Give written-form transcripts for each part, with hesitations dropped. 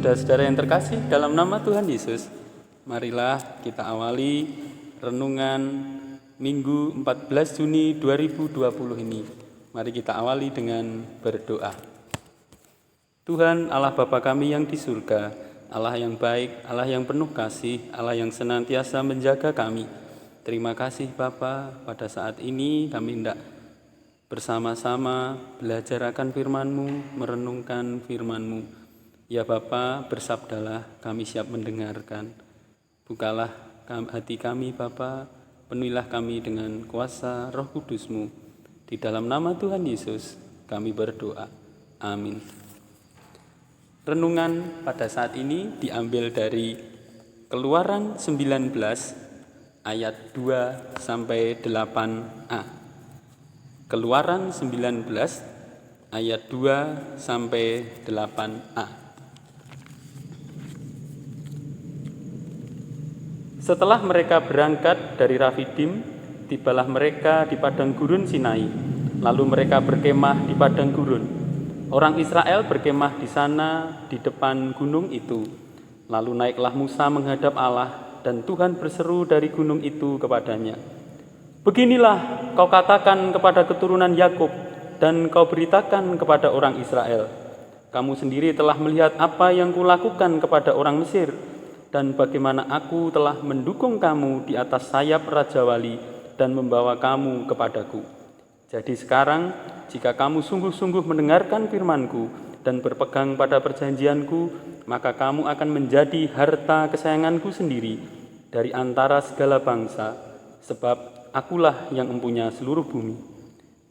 Saudara-saudara yang terkasih dalam nama Tuhan Yesus, marilah kita awali renungan Minggu 14 Juni 2020 ini. Mari kita awali dengan berdoa. Tuhan Allah Bapa kami yang di surga, Allah yang baik, Allah yang penuh kasih, Allah yang senantiasa menjaga kami. Terima kasih Bapa, pada saat ini kami hendak bersama-sama belajar akan firman-Mu, merenungkan firman-Mu. Ya Bapa, bersabdalah, kami siap mendengarkan. Bukalah hati kami Bapa, penuhilah kami dengan kuasa Roh Kudus-Mu. Di dalam nama Tuhan Yesus kami berdoa. Amin. Renungan pada saat ini diambil dari Keluaran 19 ayat 2 sampai 8a. Keluaran 19 ayat 2 sampai 8a. Setelah mereka berangkat dari Rafidim, tibalah mereka di padang gurun Sinai. Lalu mereka berkemah di padang gurun. Orang Israel berkemah di sana di depan gunung itu. Lalu naiklah Musa menghadap Allah, dan Tuhan berseru dari gunung itu kepadanya. Beginilah kau katakan kepada keturunan Yakub, dan kau beritakan kepada orang Israel. Kamu sendiri telah melihat apa yang kulakukan kepada orang Mesir, dan bagaimana aku telah mendukung kamu di atas sayap Raja Wali dan membawa kamu kepadaku. Jadi sekarang, jika kamu sungguh-sungguh mendengarkan firman-Ku dan berpegang pada perjanjian-Ku, maka kamu akan menjadi harta kesayangan-Ku sendiri dari antara segala bangsa, sebab Akulah yang mempunyai seluruh bumi.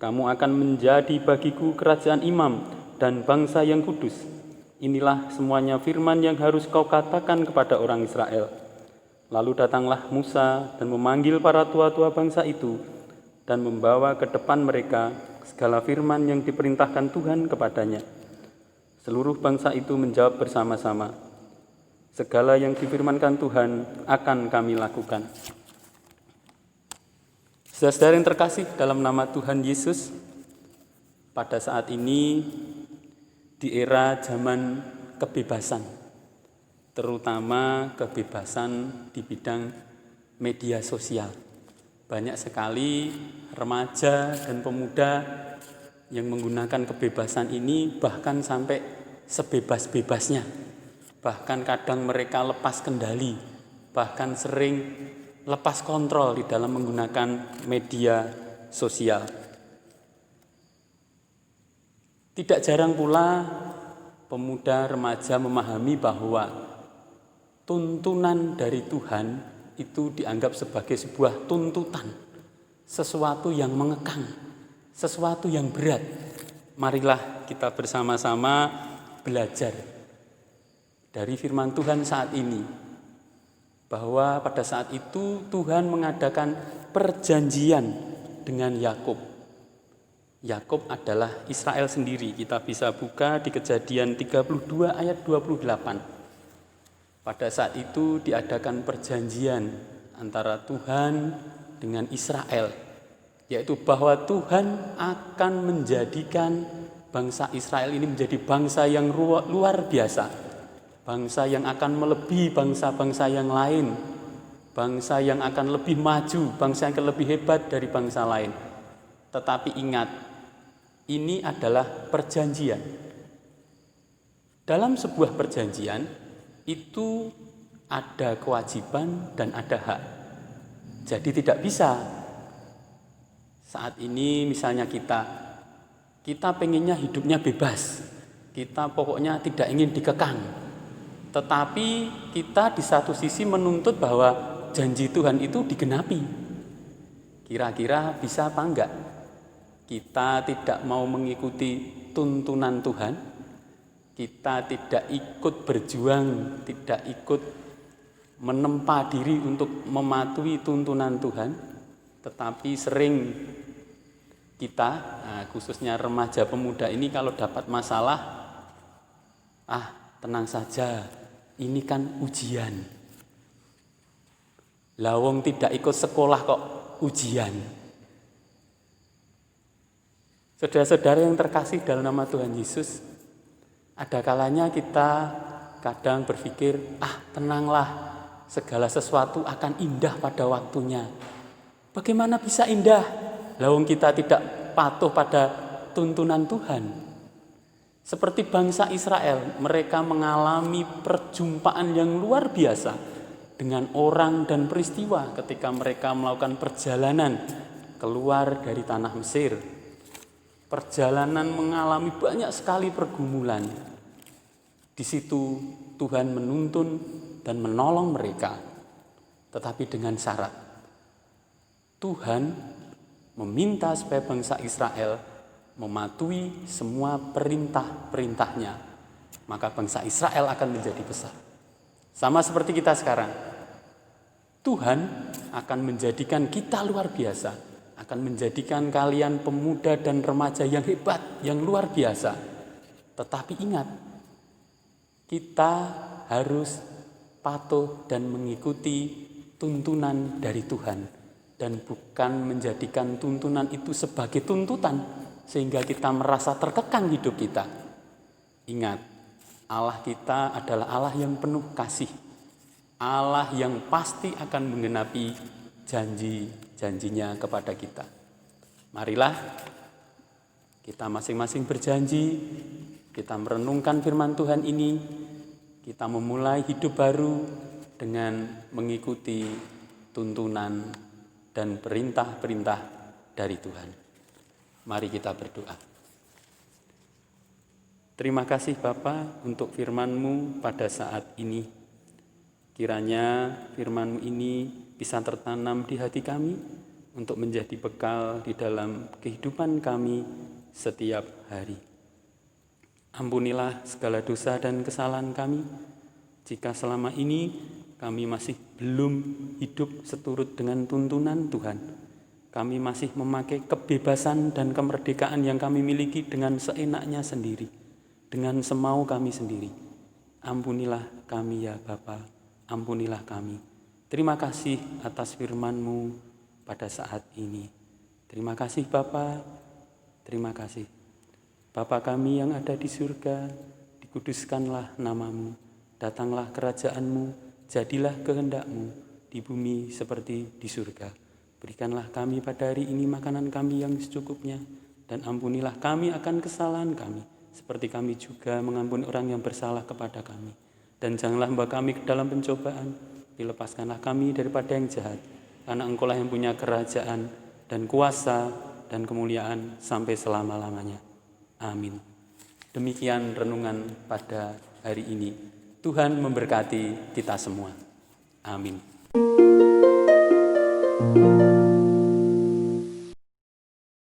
Kamu akan menjadi bagiku kerajaan imam dan bangsa yang kudus. Inilah semuanya firman yang harus kau katakan kepada orang Israel. Lalu datanglah Musa dan memanggil para tua-tua bangsa itu dan membawa ke depan mereka segala firman yang diperintahkan Tuhan kepadanya. Seluruh bangsa itu menjawab bersama-sama, segala yang difirmankan Tuhan akan kami lakukan. Saudara yang terkasih dalam nama Tuhan Yesus, pada saat ini di era zaman kebebasan, terutama kebebasan di bidang media sosial. Banyak sekali remaja dan pemuda yang menggunakan kebebasan ini bahkan sampai sebebas-bebasnya. Bahkan kadang mereka lepas kendali, bahkan sering lepas kontrol di dalam menggunakan media sosial. Tidak jarang pula pemuda remaja memahami bahwa tuntunan dari Tuhan itu dianggap sebagai sebuah tuntutan, sesuatu yang mengekang, sesuatu yang berat. Marilah kita bersama-sama belajar dari firman Tuhan saat ini, bahwa pada saat itu Tuhan mengadakan perjanjian dengan Yakub. Yakub adalah Israel sendiri. Kita bisa buka di Kejadian 32 ayat 28. Pada saat itu diadakan perjanjian antara Tuhan dengan Israel, yaitu bahwa Tuhan akan menjadikan bangsa Israel ini menjadi bangsa yang luar biasa, bangsa yang akan melebihi bangsa-bangsa yang lain, bangsa yang akan lebih maju, bangsa yang akan lebih hebat dari bangsa lain. Tetapi ingat, ini adalah perjanjian. Dalam sebuah perjanjian itu ada kewajiban dan ada hak. Jadi tidak bisa saat ini misalnya kita pengennya hidupnya bebas, kita pokoknya tidak ingin dikekang. Tetapi kita di satu sisi menuntut bahwa janji Tuhan itu digenapi. Kira-kira bisa apa enggak? Kita tidak mau mengikuti tuntunan Tuhan, kita tidak ikut berjuang, tidak ikut menempa diri untuk mematuhi tuntunan Tuhan, tetapi sering kita, khususnya remaja pemuda ini kalau dapat masalah, tenang saja, ini kan ujian. Lawong tidak ikut sekolah kok ujian. Saudara-saudara yang terkasih dalam nama Tuhan Yesus, ada kalanya kita kadang berpikir, tenanglah, segala sesuatu akan indah pada waktunya. Bagaimana bisa indah? Lawang kita tidak patuh pada tuntunan Tuhan. Seperti bangsa Israel, mereka mengalami perjumpaan yang luar biasa dengan orang dan peristiwa ketika mereka melakukan perjalanan keluar dari tanah Mesir. Perjalanan mengalami banyak sekali pergumulan. Di situ Tuhan menuntun dan menolong mereka, tetapi dengan syarat. Tuhan meminta supaya bangsa Israel mematuhi semua perintah-perintahnya, maka bangsa Israel akan menjadi besar. Sama seperti kita sekarang, Tuhan akan menjadikan kita luar biasa, akan menjadikan kalian pemuda dan remaja yang hebat, yang luar biasa. Tetapi ingat, kita harus patuh dan mengikuti tuntunan dari Tuhan, dan bukan menjadikan tuntunan itu sebagai tuntutan sehingga kita merasa terkekang hidup kita. Ingat, Allah kita adalah Allah yang penuh kasih, Allah yang pasti akan menggenapi janji-janjinya kepada kita. Marilah kita masing-masing berjanji, kita merenungkan firman Tuhan ini, kita memulai hidup baru dengan mengikuti tuntunan dan perintah-perintah dari Tuhan. Mari kita berdoa. Terima kasih Bapa untuk firman-Mu pada saat ini. Kiranya firman-Mu ini bisa tertanam di hati kami untuk menjadi bekal di dalam kehidupan kami setiap hari. Ampunilah segala dosa dan kesalahan kami, jika selama ini kami masih belum hidup seturut dengan tuntunan Tuhan. Kami masih memakai kebebasan dan kemerdekaan yang kami miliki dengan seenaknya sendiri, dengan semau kami sendiri. Ampunilah kami ya Bapa, ampunilah kami. Terima kasih atas firman-Mu pada saat ini. Terima kasih Bapa, terima kasih. Bapa kami yang ada di surga, dikuduskanlah nama-Mu, datanglah kerajaan-Mu, jadilah kehendak-Mu di bumi seperti di surga. Berikanlah kami pada hari ini makanan kami yang secukupnya, dan ampunilah kami akan kesalahan kami, seperti kami juga mengampuni orang yang bersalah kepada kami. Dan janganlah membawa kami ke dalam pencobaan, lepaskanlah kami daripada yang jahat, karena Engkau-lah yang punya kerajaan dan kuasa dan kemuliaan sampai selama-lamanya. Amin. Demikian renungan pada hari ini. Tuhan memberkati kita semua. Amin.